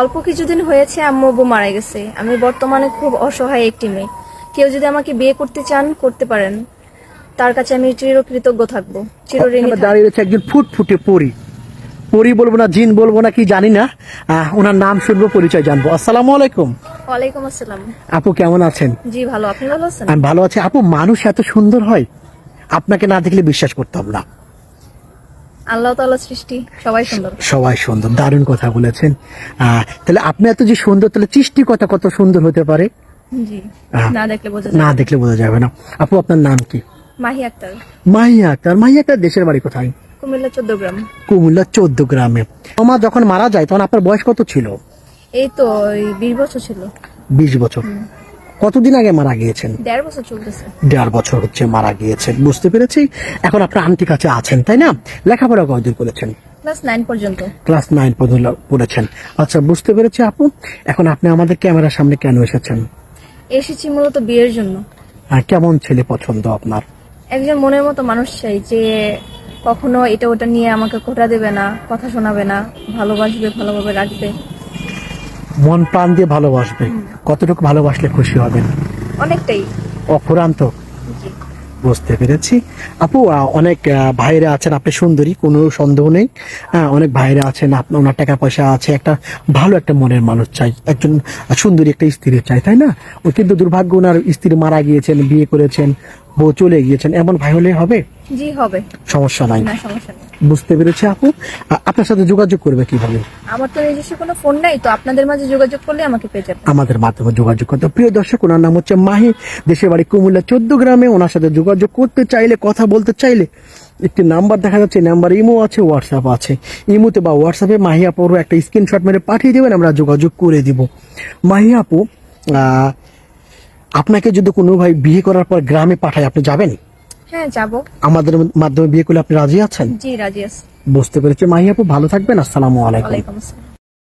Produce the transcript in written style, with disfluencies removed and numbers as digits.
অল্প কিছুদিন হয়েছে আম্মু আব্বু মারা গেছে। আমি বর্তমানে খুব অসহায় একটি মেয়ে। কেউ যদি আমাকে বিয়ে করতে চান করতে পারেন, তার কাছে আমি চিরকৃতজ্ঞ থাকবো, চিরঋণী এখানে থাকবো। দাঁড়িয়ে রয়েছে একজন ফুটফুটে পরী। পরী বলবো না, জিন বলবো না, কি জানি না। ওনার নাম শুনবো, পরিচয় জানবো। আসসালামু আলাইকুম। ওয়ালাইকুম আসসালাম। আপু কেমন আছেন? জি ভালো, আপনি ভালো আছেন? আমি ভালো আছি। আপু, মানুষ এত সুন্দর হয়, আপনাকে না দেখলে বিশ্বাস করতাম না। আল্লাহ তাআলার সৃষ্টি, সবাই সুন্দর। সবাই সুন্দর, দারুণ কথা বলেছেন। তাহলে আপনি এত যে সুন্দর, তাহলে সৃষ্টি কথা কত সুন্দর হতে পারে? জি, আহ, না দেখলে বোঝা না যায় না। দেখলে বোঝা যাবে না। আপু, আপনার নাম কি? মাহি আক্তার, মাহিয়া আক্তার। মাহিয়া আক্তার দেশের বাড়ি কোথায়? কুমিল্লা 14 গ্রাম। কুমিল্লা 14 গ্রামে। আমার যখন মারা যায় তখন আপনার বয়স কত ছিল? এই তো 20 বছর ছিল। 20 বছর। কতদিন আগে মারা গিয়েছেন? 1.5 বছর চলতেছে। 1.5 বছর হচ্ছে মারা গিয়েছেন, বুঝতে পেরেছি। এখন আপনার আন্টির কাছে আছেন, তাই না? লেখাপড়া কতদূর করেছেন? ক্লাস 9 পর্যন্ত। ক্লাস 9 পর্যন্ত পড়েছেন। আচ্ছা, বুঝতে পেরেছি আপু। এখন আপনি আমাদের ক্যামেরার সামনে কেন এসেছেন? এসেছি মূলত বিয়ের জন্য। কেমন ছেলে পছন্দ আপনার? একজন মনের মতো মানুষ চাই, যে কখনো এটা ওটা নিয়ে আমাকে খোঁটা দেবে না, কথা শোনাবে না, ভালোবাসবে, ভালোভাবে রাখবে। মন প্রাণ দিয়ে ভালোবাসবে। কতটুকু ভালোবাসলে খুশি হবেন? অনেকটাই। অফুরান্ত। জি। বুঝতে পেরেছি আপু। অনেক ভাইরা আছেন, আপনি সুন্দরী, কোনো সন্দেহ নেই। অনেক ভাইরা আছেন, আপনার ওনার টাকা পয়সা আছে, একটা ভালো একটা মনের মানুষ চাই, একজন সুন্দরী একটা স্ত্রী চাই, তাই না? ও কিন্তু দুর্ভাগ্য, ওনার স্ত্রী মারা গিয়েছেন, বিয়ে করেছেন, বউ চলে গিয়েছেন, এমন ভাই হলে হবে? জি হবে। সমস্যা নাই। না, সমস্যা নেই। বুঝতে পেরেছি আপু। আপনার সাথে যোগাযোগ করবে কিভাবে? আমার তো নিজস্ব কোনো ফোন নাই, তো আপনাদের মাঝে যোগাযোগ করলে আমাকে পেয়ে যাবেন। আমাদের মাধ্যমে যোগাযোগ করতে। প্রিয় দর্শক, ওনার নাম হচ্ছে মাহি, দেশের বাড়ি কুমিল্লা 14 গ্রামে। ওনার সাথে যোগাযোগ করতে চাইলে, কথা বলতে চাইলে, একটি নাম্বার দেখা যাচ্ছে, নাম্বার ইমো আছে, হোয়াটসঅ্যাপ আছে। ইমোতে বা হোয়াটসঅ্যাপে মাহি আপুর একটা স্ক্রিনশট মেরে পাঠিয়ে দেবেন, আমরা যোগাযোগ করে দিব। মাহি আপু, আপনাকে যদি কোনো ভাই বিয়ে করার পর গ্রামে পাঠায়, আপনি যাবেন? হ্যাঁ যাবো। আমাদের মাধ্যমে বিয়ে করলে আপনি রাজি আছেন? জি রাজি আছি। বুঝতে পেরেছি। মাহি আপু, ভালো থাকবেন। আসসালামু আলাইকুম। ওয়ালাইকুম আসসালাম।